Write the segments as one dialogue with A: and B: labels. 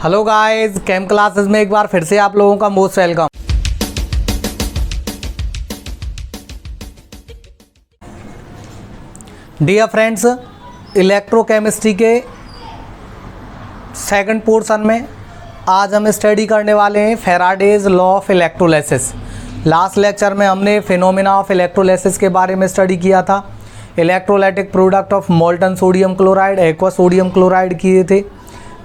A: Hello guys, केम classes में एक बार फिर से आप लोगों का most welcome. Dear friends, electrochemistry के सेकंड पोर्शन में आज हम स्टडी करने वाले हैं Faraday's law of electrolysis. Last lecture में हमने फिनोमेना ऑफ इलेक्ट्रोलाइसिस के बारे में स्टडी किया था। Electrolytic product of molten sodium chloride, aqua sodium chloride किए थे।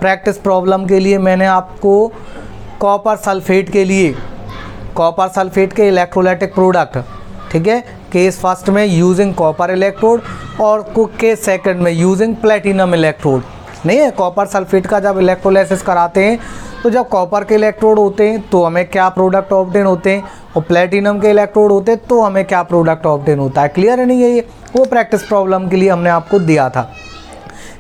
A: प्रैक्टिस प्रॉब्लम के लिए मैंने आपको कॉपर सल्फेट के इलेक्ट्रोलाइटिक प्रोडक्ट, ठीक है, केस फर्स्ट में यूजिंग कॉपर इलेक्ट्रोड और केस सेकंड में यूजिंग प्लेटिनम इलेक्ट्रोड। नहीं है, कॉपर सल्फेट का जब इलेक्ट्रोलाइसिस कराते हैं तो जब कॉपर के इलेक्ट्रोड होते हैं तो हमें क्या प्रोडक्ट ऑब्टेन होते हैं, और प्लेटिनम के इलेक्ट्रोड होते हैं तो हमें क्या प्रोडक्ट ऑब्टेन होता है। क्लियर है नहीं है? ये वो प्रैक्टिस प्रॉब्लम के लिए हमने आपको दिया था।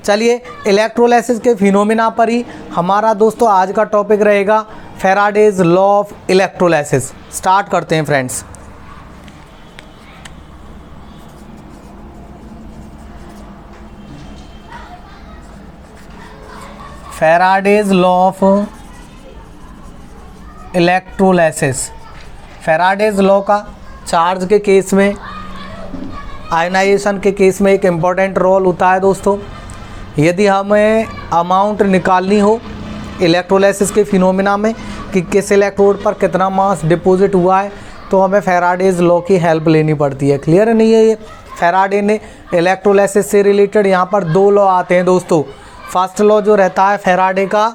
A: चलिए, इलेक्ट्रोलाइसिस के फिनोमेना पर ही हमारा दोस्तों आज का टॉपिक रहेगा, Faraday's law of electrolysis. Start करते हैं friends. Faraday's law of electrolysis. Faraday's law का चार्ज के केस में, आयनाइजेशन के केस में एक इम्पॉर्टेंट रोल होता है दोस्तों। यदि हमें अमाउंट निकालनी हो इलेक्ट्रोलाइसिस के फिनोमेना में कि किस इलेक्ट्रोड पर कितना मास डिपॉजिट हुआ है, तो हमें फैराडेज लॉ की हेल्प लेनी पड़ती है। क्लियर नहीं है? ये फैराडे ने इलेक्ट्रोलाइसिस से रिलेटेड यहाँ पर दो लॉ आते हैं दोस्तों। फर्स्ट लॉ जो रहता है फैराडे का,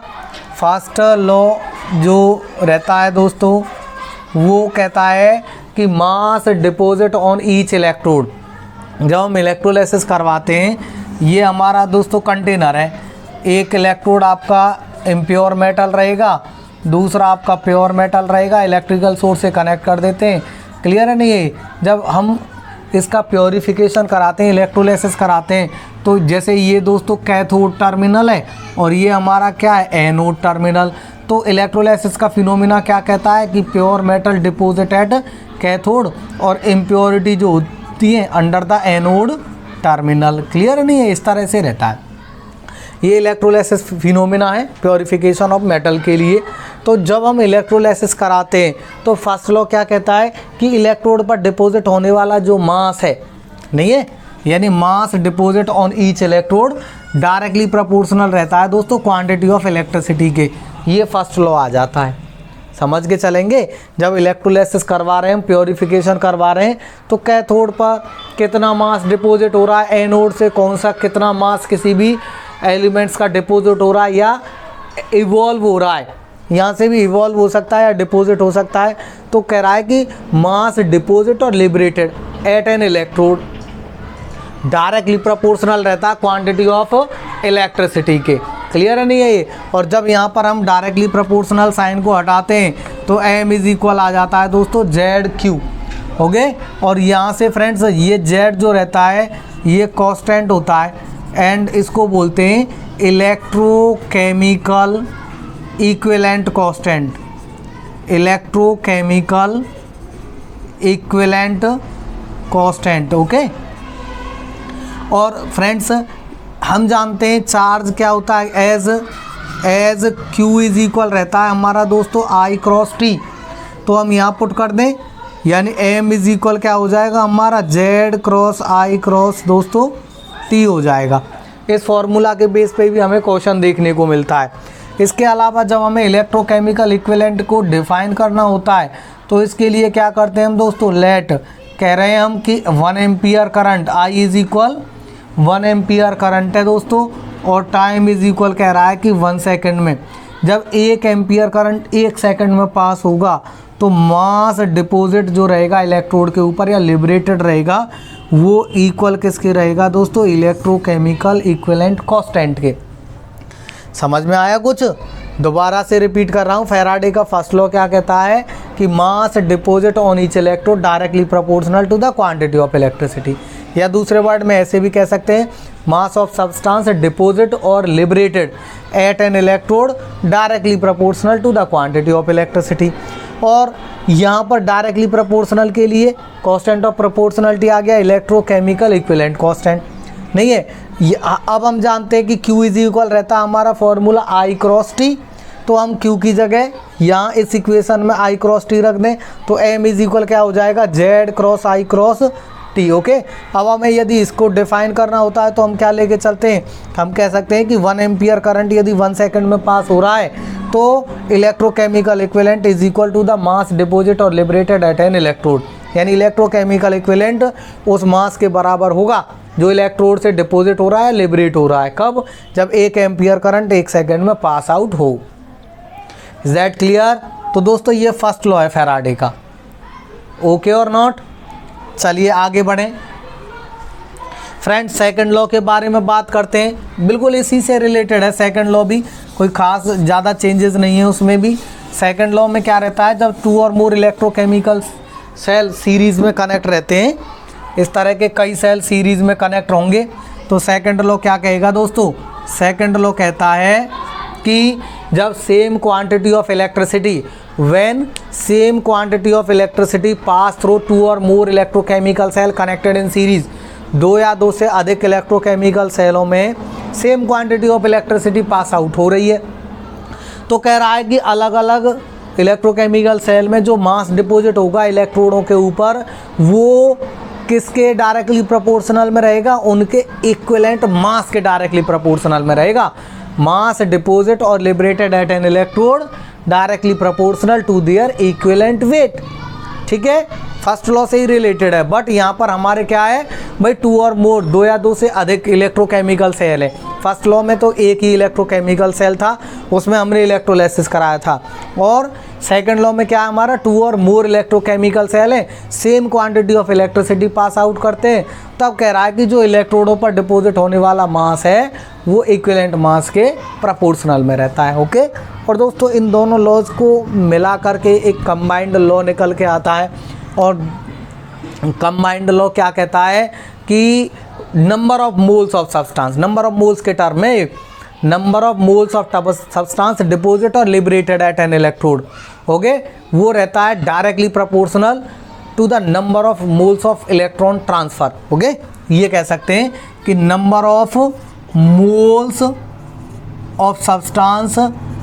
A: फर्स्ट लॉ जो रहता है दोस्तों वो कहता है कि mass deposit on each electrode. जब हम इलेक्ट्रोलाइसिस करवाते हैं, ये हमारा दोस्तों कंटेनर है। एक इलेक्ट्रोड आपका इम्प्योर मेटल रहेगा, दूसरा आपका प्योर मेटल रहेगा। इलेक्ट्रिकल सोर्स से कनेक्ट कर देते हैं। क्लियर है नहीं है? जब हम इसका प्योरीफिकेशन कराते हैं, इलेक्ट्रोलाइसिस कराते हैं, तो जैसे ये दोस्तों कैथोड टर्मिनल है और ये हमारा क्या है, एनोड टर्मिनल। तो इलेक्ट्रोलाइसिस का फिनोमेना क्या कहता है कि pure metal deposit at cathode और इम्प्योरिटी जो होती है under the anode terminal. Clear नहीं है? इस तरह से रहता है। ये इलेक्ट्रोलाइसिस फिनोमेना है प्योरीफिकेशन ऑफ मेटल के लिए। तो जब हम इलेक्ट्रोलाइसिस कराते हैं तो फर्स्ट लॉ क्या कहता है कि इलेक्ट्रोड पर डिपॉजिट होने वाला जो मास है, नहीं है, यानी mass deposit on each electrode directly proportional रहता है दोस्तों क्वांटिटी ऑफ इलेक्ट्रिसिटी के। ये फर्स्ट लॉ आ जाता है। समझ के चलेंगे, जब इलेक्ट्रोलाइसिस करवा रहे हैं, प्योरीफिकेशन करवा रहे हैं, तो कैथोड पर कितना मास डिपॉजिट हो रहा है, एनोड से कौन सा कितना मास किसी भी एलिमेंट्स का डिपॉजिट हो रहा है या इवॉल्व हो रहा है, यहाँ से भी इवॉल्व हो सकता है या डिपॉजिट हो सकता है। तो कह रहा है कि मास डिपॉजिट और liberated at an electrode directly proportional रहता है क्वांटिटी ऑफ इलेक्ट्रिसिटी के। क्लियर है नहीं है ये? और जब यहाँ पर हम डायरेक्टली प्रोपोर्शनल साइन को हटाते हैं तो m इज इक्वल आ जाता है दोस्तों ZQ। ओके, और यहाँ से फ्रेंड्स ये Z जो रहता है ये कांस्टेंट होता है एंड इसको बोलते हैं electrochemical equivalent constant. Electrochemical equivalent constant. Okay, और फ्रेंड्स हम जानते हैं चार्ज क्या होता है, एज Q इज इक्वल रहता है हमारा दोस्तों I क्रॉस T। तो हम यहाँ पुट कर दें, यानी M इज इक्वल क्या हो जाएगा हमारा Z क्रॉस I क्रॉस दोस्तों T हो जाएगा। इस फॉर्मूला के बेस पे भी हमें क्वेश्चन देखने को मिलता है। इसके अलावा जब हमें इलेक्ट्रोकेमिकल इक्विवेलेंट को डिफाइन करना होता है तो इसके लिए क्या करते हैं हम दोस्तों, लेट कह रहे हैं हम कि 1 ampere current, I is equal 1 ampere current है दोस्तों, और टाइम इज इक्वल कह रहा है कि 1 सेकंड में। जब 1 एम्पियर करंट 1 सेकंड में पास होगा तो मास डिपॉजिट जो रहेगा इलेक्ट्रोड के ऊपर या लिबरेटेड रहेगा वो इक्वल किसके रहेगा दोस्तों, इलेक्ट्रोकेमिकल इक्विवेलेंट कांस्टेंट के। समझ में आया कुछ? दोबारा से रिपीट कर रहा हूँ, फैराडे का फर्स्ट लॉ क्या कहता है कि mass deposit on each electrode directly proportional to the quantity of electricity, या दूसरे वर्ड में ऐसे भी कह सकते हैं मास ऑफ सब्सटेंस डिपॉजिट और liberated at an electrode directly proportional to the quantity of electricity. और यहाँ पर डायरेक्टली प्रोपोर्शनल के लिए कांस्टेंट ऑफ प्रोपोर्शनलिटी आ गया इलेक्ट्रोकेमिकल इक्विवेलेंट कांस्टेंट। नहीं है, अब हम जानते हैं कि Q इज इक्वल रहता है हमारा फॉर्मूला I क्रॉस T, तो हम Q की जगह यहाँ इस इक्वेशन में I क्रॉस T रख दें तो M इज इक्वल क्या हो जाएगा, Z cross I cross T। Okay, अब हमें यदि इसको डिफाइन करना होता है तो हम क्या लेके चलते हैं, हम कह सकते हैं कि 1 एम्पियर करंट यदि 1 सेकंड में पास हो रहा है तो electrochemical equivalent is equal to the mass deposit और लिबरेटेड एट एन इलेक्ट्रोड, यानी इलेक्ट्रोकेमिकल इक्विवेलेंट उस मास के बराबर होगा जो इलेक्ट्रोड से डिपॉजिट हो रहा है, लिबरेट हो रहा है। कब, जब 1 एम्पियर करंट 1 सेकंड में पास आउट हो। Is that clear? तो दोस्तों ये फर्स्ट लॉ है फैराडे का। ओके और नॉट? चलिए आगे बढ़ें फ्रेंड्स, सेकंड लॉ के बारे में बात करते हैं। बिल्कुल इसी से रिलेटेड है सेकंड लॉ भी, कोई खास ज़्यादा चेंजेस नहीं है उसमें भी। सेकंड लॉ में क्या रहता है, जब 2 or more electrochemical cell series में कनेक्ट रहते हैं, इस तरह के कई सेल सीरीज़ में कनेक्ट होंगे, तो सेकंड लॉ क्या कहेगा दोस्तों, सेकंड लॉ कहता है कि जब same quantity of electricity when same quantity of electricity pass through 2 or more electrochemical cell connected in series, 2 या 2 से अधिक इलेक्ट्रोकेमिकल सेलों में same quantity of electricity pass out हो रही है, तो कह रहा है कि अलग अलग इलेक्ट्रोकेमिकल सेल में जो मास डिपॉजिट होगा इलेक्ट्रोडों के ऊपर, वो किसके डायरेक्टली प्रोपोर्शनल में रहेगा, उनके इक्विवेलेंट मास के डायरेक्टली प्रोपोर्शनल में रहेगा। मास डिपॉजिट और liberated at an electrode directly proportional to their equivalent weight. ठीक है, फर्स्ट लॉ से ही रिलेटेड है, बट यहाँ पर हमारे क्या है भाई, 2 और मोर, 2 या 2 से अधिक इलेक्ट्रोकेमिकल सेल है। फर्स्ट लॉ में तो एक ही इलेक्ट्रोकेमिकल सेल था, उसमें हमने इलेक्ट्रोलाइसिस कराया था, और सेकंड लॉ में क्या है हमारा, 2 और मोर इलेक्ट्रोकेमिकल सेल है, same quantity of electricity pass out करते हैं, तब कह रहा है कि जो इलेक्ट्रोडों पर डिपॉजिट होने वाला मास है वो इक्विवेलेंट मास के प्रोपोर्शनल में रहता है। ओके, और दोस्तों इन दोनों लॉज को मिला करके एक कंबाइंड लॉ निकल के आता है, और कंबाइंड लॉ क्या कहता है कि number of moles of substance, number of moles के टर्म में number of moles of substance deposit और liberated at an electrode, okay, वो रहता है directly proportional to the number of moles of electron transfer. Okay, ये कह सकते हैं कि number of moles of substance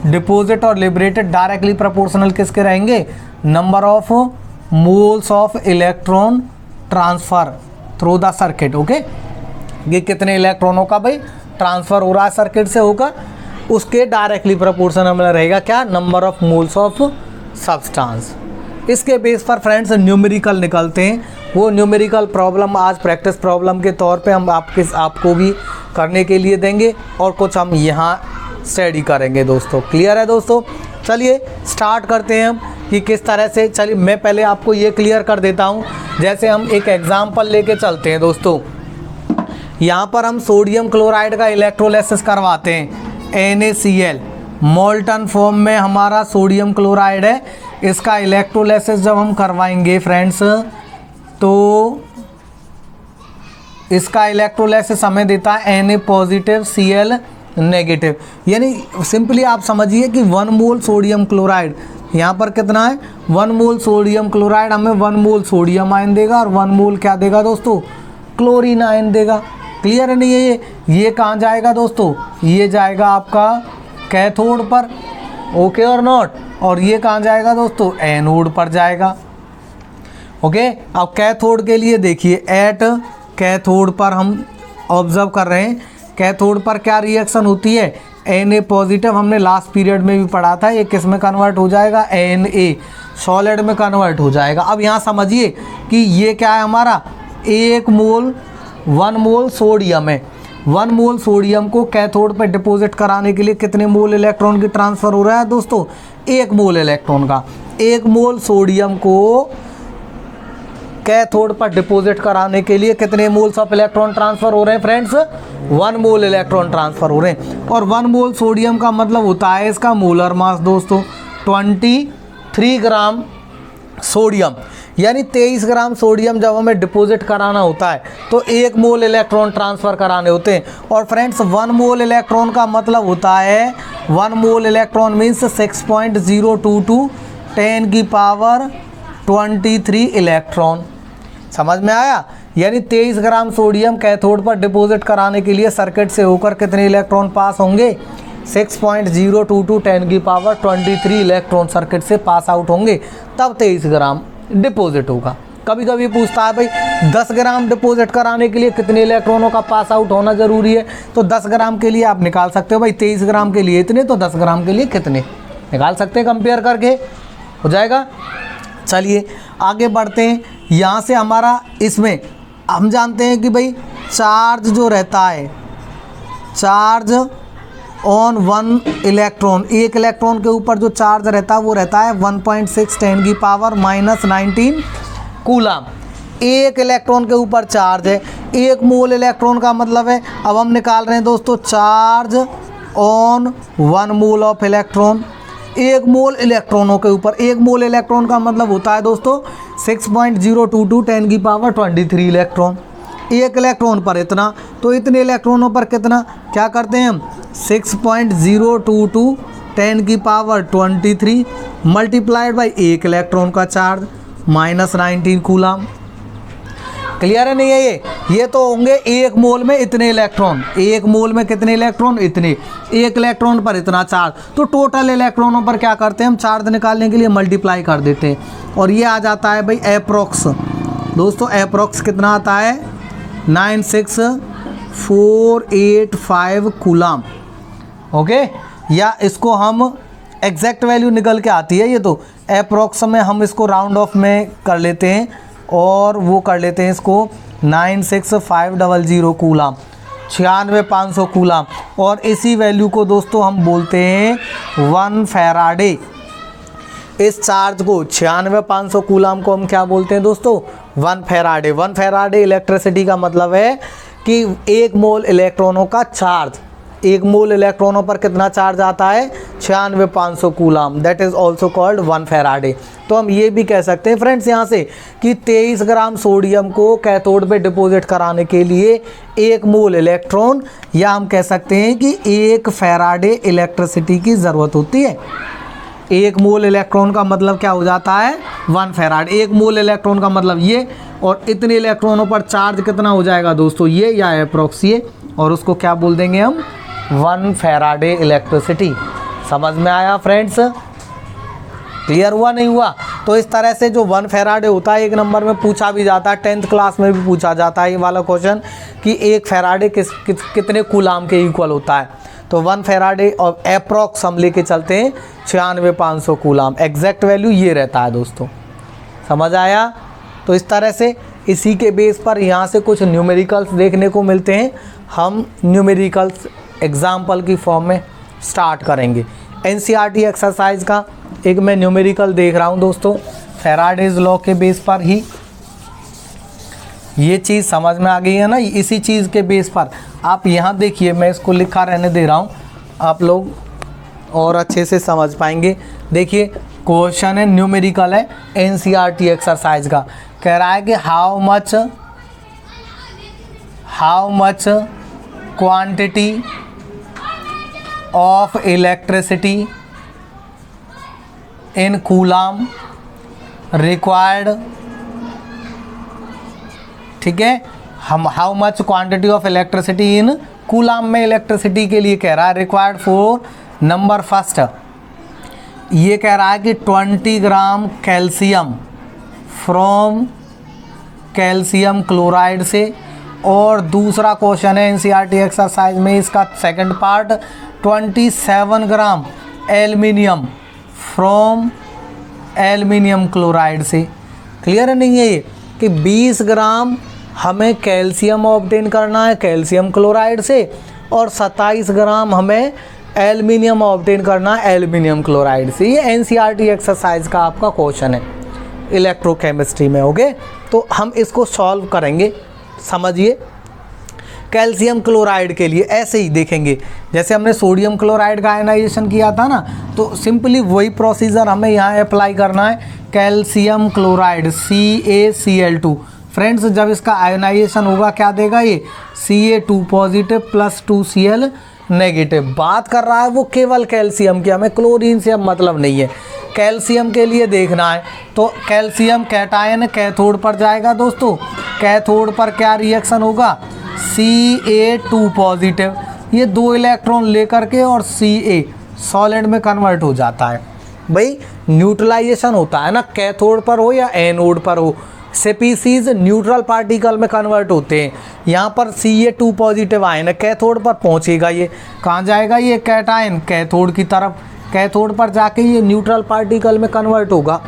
A: deposit और लिबरेटेड डायरेक्टली प्रोपोर्शनल किसके रहेंगे, number of moles of electron transfer through the circuit. Okay, ये कितने इलेक्ट्रॉनों का भाई ट्रांसफर हो रहा है सर्किट से होकर, उसके डायरेक्टली प्रोपोर्शनल में रहेगा क्या, number of moles of substance. इसके बेस पर फ्रेंड्स न्यूमेरिकल निकलते हैं, वो न्यूमेरिकल प्रॉब्लम आज प्रैक्टिस प्रॉब्लम के तौर पे हम आपको भी करने के लिए देंगे, और कुछ हम यहाँ स्टडी करेंगे दोस्तों। क्लियर है दोस्तों? चलिए स्टार्ट करते हैं हम कि किस तरह से। चलिए मैं पहले आपको ये क्लियर कर देता हूँ, जैसे हम एक एग्जाम्पल लेके चलते हैं दोस्तों। यहाँ पर हम सोडियम क्लोराइड का इलेक्ट्रोलाइसिस करवाते हैं, NaCl मोल्टन फॉर्म में हमारा सोडियम क्लोराइड है, इसका इलेक्ट्रोलाइसिस जब हम करवाएंगे फ्रेंड्स, तो इसका इलेक्ट्रोलाइसिस हमें देता है Na पॉजिटिव Cl नेगेटिव, यानी सिंपली आप समझिए कि 1 मोल सोडियम क्लोराइड, यहाँ पर कितना है 1 मोल सोडियम क्लोराइड हमें 1 मोल सोडियम आयन देगा, और 1 मोल क्या देगा दोस्तों, क्लोरीन आयन देगा। क्लियर है नहीं है ये कहाँ जाएगा दोस्तों, ये जाएगा आपका कैथोड पर, ओके और नॉट, और ये कहाँ जाएगा दोस्तों, एनोड पर जाएगा। ओके, अब कैथोड के लिए देखिए, एट कैथोड पर हम ऑब्जर्व कर रहे हैं, कैथोड पर क्या रिएक्शन होती है, Na पॉजिटिव हमने लास्ट पीरियड में भी पढ़ा था, ये किस में कन्वर्ट हो जाएगा, Na सॉलिड में कन्वर्ट हो जाएगा। अब यहाँ समझिए कि ये क्या है हमारा, 1 मोल सोडियम है, 1 मोल सोडियम को कैथोड पर डिपॉजिट कराने के लिए कितने मोल इलेक्ट्रॉन की ट्रांसफ़र हो रहा है दोस्तों, 1 मोल इलेक्ट्रॉन का। 1 मोल सोडियम को कैथोड पर डिपॉजिट कराने के लिए कितने मोल्स ऑफ इलेक्ट्रॉन ट्रांसफ़र हो रहे हैं फ्रेंड्स, 1 मोल इलेक्ट्रॉन ट्रांसफ़र हो रहे हैं। और 1 मोल सोडियम का मतलब होता है इसका मोलर मास दोस्तों 23 ग्राम सोडियम, यानी 23 ग्राम सोडियम जब हमें डिपॉजिट कराना होता है तो 1 मोल इलेक्ट्रॉन ट्रांसफ़र कराने होते हैं। और फ्रेंड्स 1 मोल इलेक्ट्रॉन का मतलब होता है, 1 मोल इलेक्ट्रॉन मीन्स 6.022 10 की पावर 23 इलेक्ट्रॉन। समझ में आया? यानी 23 ग्राम सोडियम कैथोड पर डिपॉजिट कराने के लिए सर्किट से होकर कितने इलेक्ट्रॉन पास होंगे? 6.022 10⁻23 इलेक्ट्रॉन सर्किट से पास आउट होंगे, तब 23 ग्राम डिपॉजिट होगा। कभी कभी पूछता है भाई 10 ग्राम डिपॉजिट कराने के लिए कितने इलेक्ट्रॉनों का पास आउट होना ज़रूरी है, तो 10 ग्राम के लिए आप निकाल सकते हो भाई 23 ग्राम के लिए इतने, तो 10 ग्राम के लिए कितने निकाल सकते हैं, कंपेयर करके हो जाएगा। चलिए आगे बढ़ते हैं। यहाँ से हमारा इसमें हम जानते हैं कि भाई चार्ज जो रहता है, चार्ज ऑन 1 इलेक्ट्रॉन, एक इलेक्ट्रॉन के ऊपर जो चार्ज रहता है वो रहता है 1.6 10⁻⁻19 कूलम। एक इलेक्ट्रॉन के ऊपर चार्ज है, 1 मोल इलेक्ट्रॉन का मतलब है, अब हम निकाल रहे हैं दोस्तों charge on 1 mole of electron. 1 मोल इलेक्ट्रॉनों के ऊपर, 1 मोल इलेक्ट्रॉन का मतलब होता है दोस्तों 6.022 10⁻23 इलेक्ट्रॉन। एक इलेक्ट्रॉन पर इतना, तो इतने इलेक्ट्रॉनों पर कितना, क्या करते हैं हम 6.022 10⁻23 मल्टीप्लाइड बाई एक इलेक्ट्रॉन का चार्ज -19 कूलम। क्लियर है नहीं है ये तो होंगे 1 मोल में इतने इलेक्ट्रॉन, 1 मोल में कितने इलेक्ट्रॉन, इतने, एक इलेक्ट्रॉन पर इतना चार्ज, तो टोटल इलेक्ट्रॉनों पर क्या करते हैं हम चार्ज निकालने के लिए मल्टीप्लाई कर देते हैं, और ये आ जाता है भाई एप्रोक्स। दोस्तों एप्रोक्स कितना आता है 96485 कूलम। ओके, या इसको हम एग्जैक्ट वैल्यू निकल के आती है ये, तो एप्रोक्स में हम इसको राउंड ऑफ में कर लेते हैं और वो कर लेते हैं इसको 96500 कूलम, 96500 कूलम, और इसी वैल्यू को दोस्तों हम बोलते हैं 1 फैराडे। इस चार्ज को 96500 कूलम को हम क्या बोलते हैं दोस्तों 1 फैराडे। 1 फैराडे इलेक्ट्रिसिटी का मतलब है कि 1 मोल इलेक्ट्रॉनों का चार्ज, 1 मोल इलेक्ट्रॉनों पर कितना चार्ज आता है 96500 coulomb, that is also called 1 Faraday. तो हम ये भी कह सकते हैं फ्रेंड्स यहाँ से कि 23 ग्राम सोडियम को कैथोड पे डिपॉजिट कराने के लिए 1 मोल इलेक्ट्रॉन, या हम कह सकते हैं कि 1 फैराडे इलेक्ट्रिसिटी की ज़रूरत होती है। 1 मोल इलेक्ट्रॉन का मतलब क्या हो जाता है 1 फैराडे। 1 मोल इलेक्ट्रॉन का मतलब ये, और इतने इलेक्ट्रॉनों पर चार्ज कितना हो जाएगा दोस्तों ये, या अप्रॉक्स ये, और उसको क्या बोल देंगे हम 1 फैराडे इलेक्ट्रिसिटी। समझ में आया फ्रेंड्स? क्लियर हुआ नहीं हुआ? तो इस तरह से जो 1 फैराडे होता है 1 नंबर में पूछा भी जाता है, 10th क्लास में भी पूछा जाता है ये वाला क्वेश्चन कि 1 फैराडे कितने कूलाम के इक्वल होता है। तो 1 फैराडे और अप्रॉक्स हम लेके चलते हैं 96500 कूलाम, एग्जैक्ट वैल्यू ये रहता है दोस्तों। समझ आया? तो इस तरह से इसी के बेस पर यहाँ से कुछ न्यूमेरिकल्स देखने को मिलते हैं। हम न्यूमेरिकल्स एग्जाम्पल की फॉर्म में स्टार्ट करेंगे। एनसीईआरटी एक्सरसाइज का एक मैं न्यूमेरिकल देख रहा हूँ दोस्तों, फैराडेज लॉ के बेस पर ही ये चीज़ समझ में आ गई है ना। इसी चीज़ के बेस पर आप यहाँ देखिए, मैं इसको लिखा रहने दे रहा हूँ, आप लोग और अच्छे से समझ पाएंगे। देखिए क्वेश्चन है, न्यूमेरिकल है, एनसीईआरटी एक्सरसाइज का। कह रहा है कि how much quantity of electricity in coulomb required. ठीक है, हम how much quantity of electricity in coulomb में इलेक्ट्रिसिटी के लिए कह रहा है रिक्वायर्ड फॉर नंबर फर्स्ट, ये कह रहा है कि 20 ग्राम कैल्शियम फ्रॉम कैल्शियम क्लोराइड से। और दूसरा क्वेश्चन है एनसीईआरटी एक्सरसाइज में, इसका second part 27 gram aluminium from aluminium chloride से। क्लियर है नहीं है ये कि 20 ग्राम हमें कैल्शियम ऑब्टेन करना है कैल्शियम क्लोराइड से, और 27 ग्राम हमें एल्युमिनियम ऑब्टेन करना है एल्युमिनियम क्लोराइड से। ये एनसीईआरटी एक्सरसाइज का आपका क्वेश्चन है इलेक्ट्रोकेमिस्ट्री में। ओके, तो हम इसको सॉल्व करेंगे। समझिए, कैल्शियम क्लोराइड के लिए ऐसे ही देखेंगे जैसे हमने सोडियम क्लोराइड का आयनाइजेशन किया था ना, तो सिंपली वही प्रोसीजर हमें यहाँ अप्लाई करना है। कैल्शियम क्लोराइड CaCl2, फ्रेंड्स जब इसका आयनाइजेशन होगा क्या देगा ये, Ca2 positive plus 2Cl negative. बात कर रहा है वो केवल कैल्शियम की, हमें क्लोरीन से अब मतलब नहीं है। कैल्शियम के लिए देखना है तो कैल्शियम कैटायन कैथोड पर जाएगा दोस्तों। कैथोड पर क्या रिएक्शन होगा, Ca2 पॉजिटिव, ये 2 इलेक्ट्रॉन लेकर के और Ca सॉलिड में कन्वर्ट हो जाता है। भाई न्यूट्रलाइजेशन होता है ना, कैथोड पर हो या एनोड पर हो, स्पीसीज न्यूट्रल पार्टिकल में कन्वर्ट होते हैं। यहाँ पर Ca2 पॉजिटिव आयन है, कैथोड पर पहुँचेगा, ये कहाँ जाएगा, ये कैटायन कैथोड की तरफ, कैथोड पर जाके ये न्यूट्रल पार्टिकल में कन्वर्ट होगा।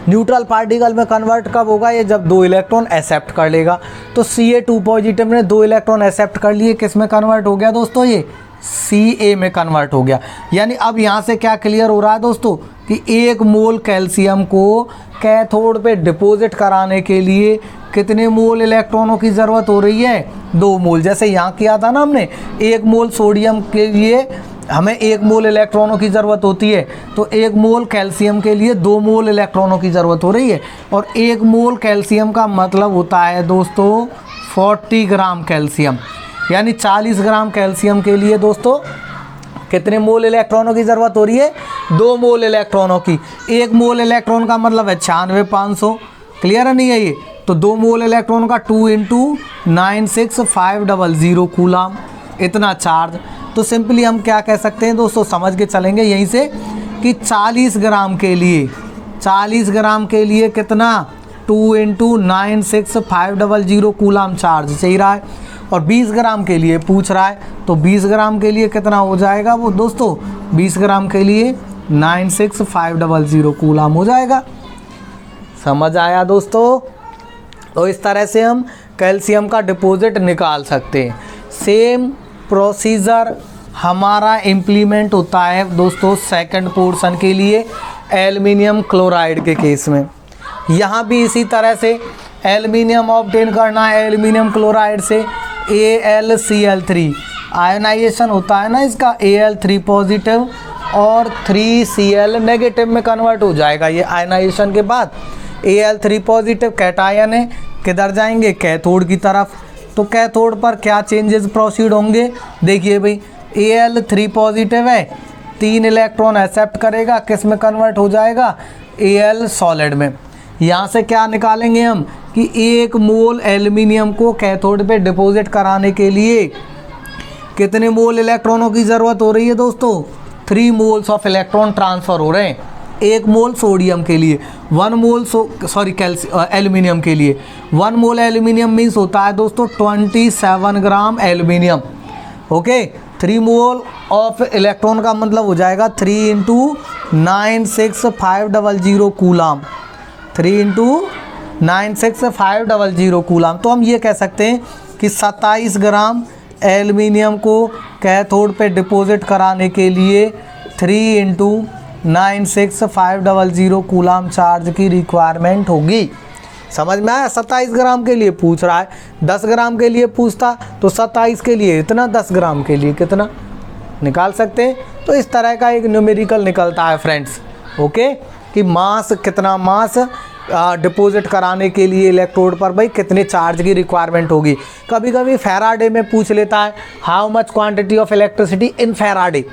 A: न्यूट्रल पार्टिकल में कन्वर्ट कब होगा, ये जब 2 इलेक्ट्रॉन एक्सेप्ट कर लेगा। तो Ca2 पॉजिटिव ने 2 इलेक्ट्रॉन एक्सेप्ट कर लिए, किस में कन्वर्ट हो गया दोस्तों, ये Ca में कन्वर्ट हो गया। यानी अब यहाँ से क्या क्लियर हो रहा है दोस्तों कि 1 मोल कैल्शियम को कैथोड पे डिपॉजिट कराने के लिए कितने मोल इलेक्ट्रॉनों की ज़रूरत हो रही है, 2 मोल। जैसे यहाँ किया था ना हमने, 1 मोल सोडियम के लिए हमें 1 मोल इलेक्ट्रॉनों की ज़रूरत होती है, तो 1 मोल कैल्शियम के लिए 2 मोल इलेक्ट्रॉनों की ज़रूरत हो रही है। और 1 मोल कैल्शियम का मतलब होता है दोस्तों 40 ग्राम कैल्शियम, यानी 40 ग्राम कैल्शियम के लिए दोस्तों कितने मोल इलेक्ट्रॉनों की ज़रूरत हो रही है, 2 मोल इलेक्ट्रॉनों की। 1 मोल इलेक्ट्रॉन का मतलब है 96,500, क्लियर है नहीं है ये, तो 2 मोल इलेक्ट्रॉन का 2 × 96500 कूलाम, इतना चार्ज। तो सिंपली हम क्या कह सकते हैं दोस्तों, समझ के चलेंगे यहीं से कि 40 ग्राम के लिए कितना 2 × 96500 कूलाम चार्ज चाहिए रहा है। और 20 ग्राम के लिए पूछ रहा है, तो 20 ग्राम के लिए कितना हो जाएगा वो दोस्तों, 20 ग्राम के लिए 96500 कूलाम हो जाएगा। समझ आया दोस्तों। तो इस तरह से हम कैल्शियम का डिपॉजिट निकाल सकते हैं। सेम प्रोसीजर हमारा इम्प्लीमेंट होता है दोस्तों सेकंड पोर्शन के लिए एल्युमिनियम क्लोराइड के केस में। यहाँ भी इसी तरह से एल्युमिनियम ऑब्टेन करना है एल्युमिनियम क्लोराइड से, AlCl3 आयनाइजेशन होता है ना इसका, Al3 पॉजिटिव और 3Cl नेगेटिव में कन्वर्ट हो जाएगा। ये आयनाइजेशन के बाद Al3 पॉजिटिव कैटायन है, किधर जाएंगे, कैथोड की तरफ। तो कैथोड पर क्या चेंजेस प्रोसीड होंगे, देखिए भाई Al3 पॉजिटिव है, 3 इलेक्ट्रॉन एक्सेप्ट करेगा, किस में कन्वर्ट हो जाएगा, Al सॉलिड में। यहाँ से क्या निकालेंगे हम कि 1 मोल एल्युमिनियम को कैथोड पे डिपॉजिट कराने के लिए कितने मोल इलेक्ट्रॉनों की ज़रूरत हो रही है दोस्तों, 3 मोल्स ऑफ इलेक्ट्रॉन ट्रांसफ़र हो रहे हैं। 1 मोल सोडियम के लिए 1 मोल एल्युमिनियम के लिए 1 मोल एल्युमिनियम मीन्स होता है दोस्तों 27 gram aluminium. Okay, 3 mole of electron का मतलब हो जाएगा 3 × 96500 कूलाम, 3 × 96500 कूलाम। तो हम ये कह सकते हैं कि 27 ग्राम एल्युमिनियम को कैथोड पे डिपॉजिट कराने के लिए 3 × 96500 कूलाम चार्ज की रिक्वायरमेंट होगी। समझ में आया। 27 ग्राम के लिए पूछ रहा है, 10 ग्राम के लिए पूछता तो 27 के लिए इतना, 10 ग्राम के लिए कितना निकाल सकते हैं। तो इस तरह का एक न्यूमेरिकल निकलता है फ्रेंड्स। ओके, कि मास कितना मास डिपॉजिट कराने के लिए इलेक्ट्रोड पर भाई कितने चार्ज की रिक्वायरमेंट होगी। कभी कभी फैराडे में पूछ लेता है how much quantity of electricity in Faraday.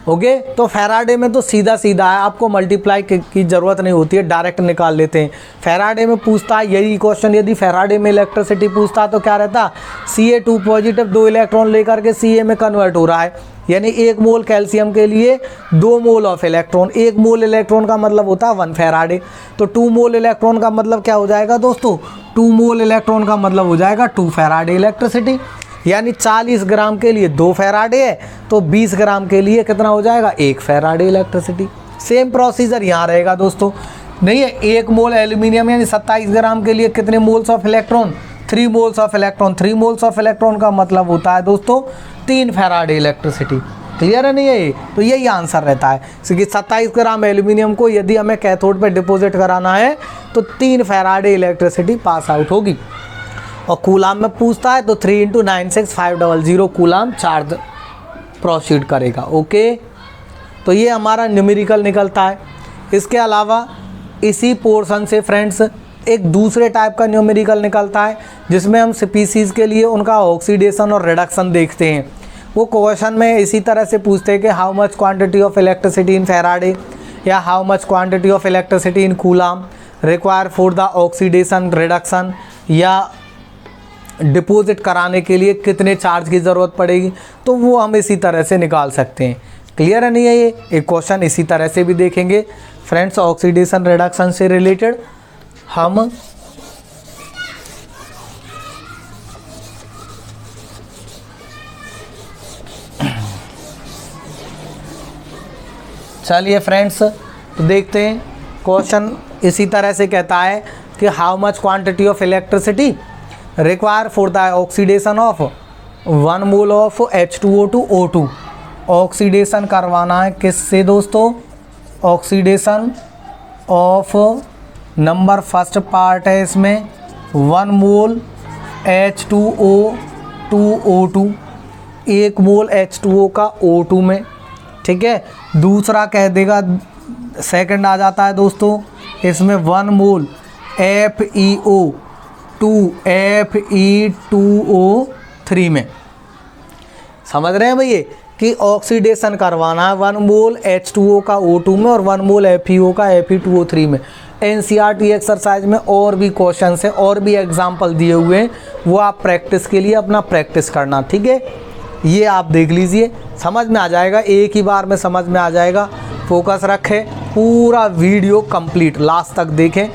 A: Okay, तो फैराडे में तो सीधा सीधा है, आपको मल्टीप्लाई की ज़रूरत नहीं होती है, डायरेक्ट निकाल लेते हैं। फैराडे में पूछता है यही क्वेश्चन, यदि फैराडे में इलेक्ट्रिसिटी पूछता तो क्या रहता, Ca2 पॉजिटिव 2 इलेक्ट्रॉन लेकर के Ca में कन्वर्ट हो रहा है, यानी 1 मोल कैल्शियम के लिए 2 मोल ऑफ इलेक्ट्रॉन। 1 मोल इलेक्ट्रॉन का मतलब होता है 1 फैराडे। तो 2 मोल इलेक्ट्रॉन का मतलब क्या हो जाएगा दोस्तों, 2 मोल इलेक्ट्रॉन का मतलब हो जाएगा 2 फैराडे इलेक्ट्रिसिटी। यानी 40 ग्राम के लिए 2 फैराडे है, तो 20 ग्राम के लिए कितना हो जाएगा, 1 फैराडे इलेक्ट्रिसिटी। सेम प्रोसीजर यहाँ रहेगा दोस्तों, नहीं है। 1 मोल एल्यूमिनियम यानी 27 ग्राम के लिए कितने moles of electron, 3 moles of electron. 3 moles of electron का मतलब होता है दोस्तों 3 फैराडे इलेक्ट्रिसिटी। क्लियर है नहीं है ये, तो यही आंसर रहता है कि 27 ग्राम एल्यूमिनियम को यदि हमें कैथोड पे डिपॉजिट कराना है तो 3 फैराडे इलेक्ट्रिसिटी पास आउट होगी। और कूलाम में पूछता है तो 3 × 96500 कूलाम चार्ज प्रोसीड करेगा। ओके, तो ये हमारा न्यूमेरिकल निकलता है। इसके अलावा इसी पोर्शन से फ्रेंड्स एक दूसरे टाइप का न्यूमेरिकल निकलता है जिसमें हम स्पीसीज़ के लिए उनका ऑक्सीडेशन और रिडक्शन देखते हैं। वो क्वेश्चन में इसी तरह से पूछते हैं कि how much quantity of electricity in faraday या how much quantity of electricity in coulomb require for the oxidation reduction, या डिपॉजिट कराने के लिए कितने चार्ज की ज़रूरत पड़ेगी, तो वो हम इसी तरह से निकाल सकते हैं। क्लियर है नहीं है ये? एक क्वेश्चन इसी तरह से भी देखेंगे फ्रेंड्स, ऑक्सीडेशन रिडक्शन से रिलेटेड हम चलिए फ्रेंड्स तो देखते हैं। क्वेश्चन इसी तरह से कहता है कि how much quantity of electricity require for the oxidation of 1 mole of H2O to O2। Oxidation करवाना है किससे दोस्तों? Oxidation of, number first part है इसमें 1 मोल H2O to O2, 1 mole H2O का O2 में, ठीक है। दूसरा कह देगा, सेकंड आ जाता है दोस्तों इसमें 1 मोल FeO to Fe2O3 में। समझ रहे हैं भैया कि ऑक्सीडेशन करवाना है 1 मोल H2O का O2 में और 1 मोल FeO का Fe2O3 में। NCERT एक्सरसाइज में और भी क्वेश्चन है और भी एग्जाम्पल दिए हुए हैं, वो आप प्रैक्टिस के लिए अपना प्रैक्टिस करना, ठीक है। ये आप देख लीजिए, समझ में आ जाएगा, एक ही बार में समझ में आ जाएगा। फोकस रखें, पूरा वीडियो कंप्लीट लास्ट तक देखें,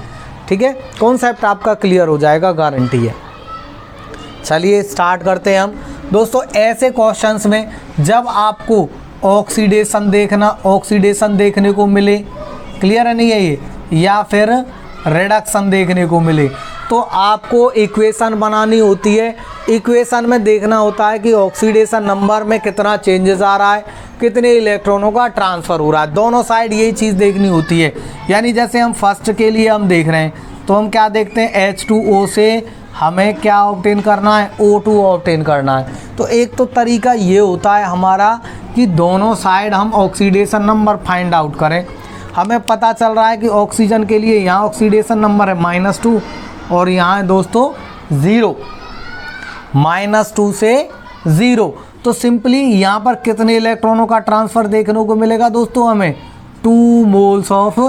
A: ठीक है। कॉन्सेप्ट आपका क्लियर हो जाएगा, गारंटी है। चलिए स्टार्ट करते हैं हम दोस्तों। ऐसे क्वेश्चंस में जब आपको ऑक्सीडेशन देखने को मिले, क्लियर है नहीं है ये, या फिर रिडक्शन देखने को मिले, तो आपको इक्वेशन बनानी होती है। इक्वेशन में देखना होता है कि ऑक्सीडेशन नंबर में कितना चेंजेस आ रहा है, कितने इलेक्ट्रॉनों का ट्रांसफ़र हो रहा है, दोनों साइड यही चीज़ देखनी होती है। यानी जैसे हम फर्स्ट के लिए हम देख रहे हैं, तो हम क्या देखते हैं, H2O से हमें क्या ऑब्टेन करना है, O2 ऑब्टेन करना है। तो एक तो तरीका ये होता है हमारा कि दोनों साइड हम ऑक्सीडेशन नंबर फाइंड आउट करें। हमें पता चल रहा है कि ऑक्सीजन के लिए यहाँ ऑक्सीडेशन नंबर है -2 और यहाँ है दोस्तों 0, -2 से 0। तो सिंपली यहाँ पर कितने इलेक्ट्रॉनों का ट्रांसफ़र देखने को मिलेगा दोस्तों, हमें 2 मोल्स ऑफ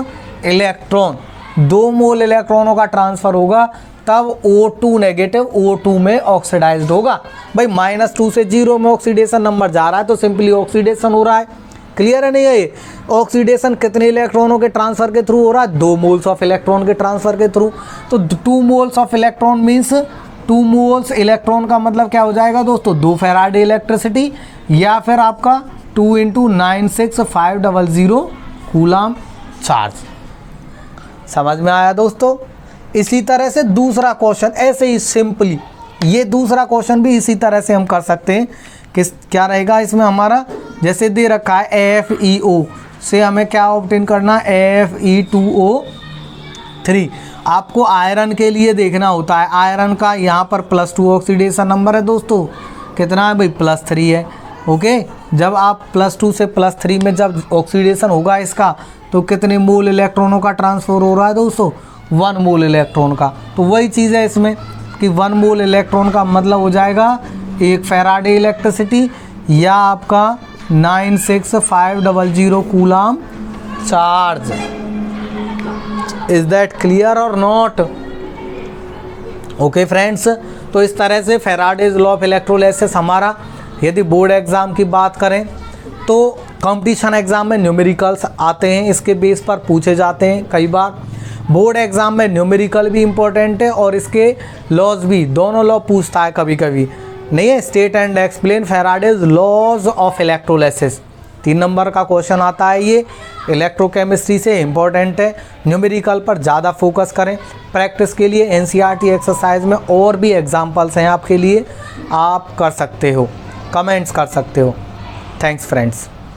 A: इलेक्ट्रॉन, 2 मोल इलेक्ट्रॉनों का ट्रांसफ़र होगा, तब O2 नेगेटिव O2 में ऑक्सीडाइज्ड होगा। भाई -2 से 0 में ऑक्सीडेशन नंबर जा रहा है, तो सिंपली ऑक्सीडेशन हो रहा है। क्लियर है नहीं है ये? ऑक्सीडेशन कितने इलेक्ट्रॉनों के ट्रांसफ़र के थ्रू हो रहा है, 2 मोल्स ऑफ इलेक्ट्रॉन के ट्रांसफ़र के थ्रू। तो 2 moles of electron means 2 moles electron का मतलब क्या हो जाएगा दोस्तों, 2 फैराडे इलेक्ट्रिसिटी, या फिर आपका 2 × 96500 कूलाम चार्ज। समझ में आया दोस्तों? इसी तरह से दूसरा क्वेश्चन ऐसे ही सिंपली, ये दूसरा क्वेश्चन भी इसी तरह से हम कर सकते हैं। किस क्या रहेगा इसमें हमारा, जैसे दे रखा है FeO से हमें क्या ऑब्टेन करना है, Fe2O3। आपको आयरन के लिए देखना होता है, आयरन का यहाँ पर +2 ऑक्सीडेशन नंबर है दोस्तों, कितना है भाई, +3 है। ओके, जब आप +2 से +3 में जब ऑक्सीडेशन होगा इसका, तो कितने मोल इलेक्ट्रॉनों का ट्रांसफ़र हो रहा है दोस्तों, 1 मोल इलेक्ट्रॉन का। तो वही चीज़ है इसमें कि 1 मोल इलेक्ट्रॉन का मतलब हो जाएगा 1 फैराडे इलेक्ट्रिसिटी, या आपका 96500 coulomb charge. Is that clear और नॉट? ओके फ्रेंड्स, तो इस तरह से फैराडेज लॉ ऑफ इलेक्ट्रोलाइसिस हमारा, यदि बोर्ड एग्ज़ाम की बात करें तो कंपटीशन एग्ज़ाम में न्यूमेरिकल्स आते हैं, इसके बेस पर पूछे जाते हैं कई बार। बोर्ड एग्ज़ाम में न्यूमेरिकल भी इम्पोर्टेंट है और इसके लॉज भी, दोनों लॉ पूछता है कभी कभी, नहीं है। State and explain Faraday's laws of electrolysis 3 number का क्वेश्चन आता है, ये इलेक्ट्रोकेमिस्ट्री से इम्पोर्टेंट है। न्यूमेरिकल पर ज़्यादा फोकस करें। प्रैक्टिस के लिए NCERT एक्सरसाइज में और भी एग्जाम्पल्स हैं आपके लिए, आप कर सकते हो, कमेंट्स कर सकते हो। Thanks friends.